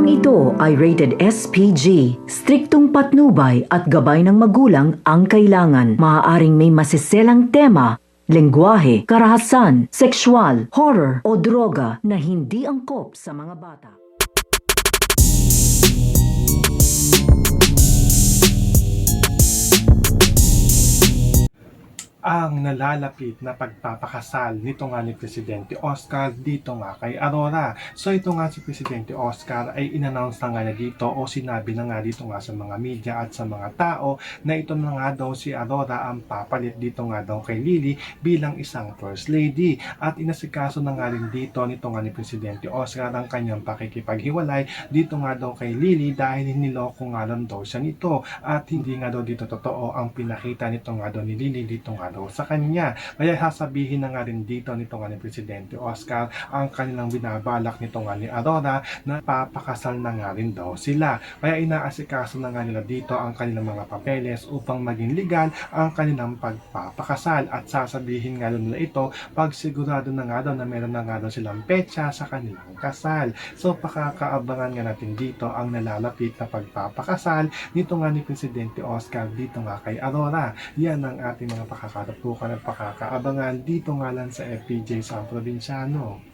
Programang ito ay rated SPG. Striktong patnubay at gabay ng magulang ang kailangan. Maaaring may masiselang tema, lengguwahe, karahasan, sexual, horror o droga na hindi angkop sa mga bata. Ang nalalapit na pagpapakasal nito nga ni Presidente Oscar dito nga kay Aurora. So ito nga si Presidente Oscar ay inannounce na nga na dito o sinabi na nga dito nga sa mga media at sa mga tao na ito na nga daw si Aurora ang papalit dito nga daw kay Lily bilang isang First Lady. At inasikaso na nga rin dito nito nga ni Presidente Oscar ang kanyang pakikipaghiwalay dito nga daw kay Lily dahil niloko nga lang daw siya nito at hindi nga daw dito totoo ang pinakita nito nga daw ni Lily dito nga daw sa kanya. Kaya sasabihin na nga rin dito nito nga ni Presidente Oscar ang kanilang binabalak nito nga ni Aurora na papakasal na nga rin daw sila. Kaya inaasikaso na nga nila dito ang kanilang mga papeles upang maging legal ang kanilang pagpapakasal at sasabihin nga nila ito pag sigurado na nga daw na meron na nga daw silang petsa sa kanilang kasal. So pakakaabangan nga natin dito ang nalalapit na pagpapakasal nito nga ni Presidente Oscar dito nga kay Aurora. Yan ang ating mga pakakatutukan at pakakaabangan dito nga lang sa FPJ San Provinciano.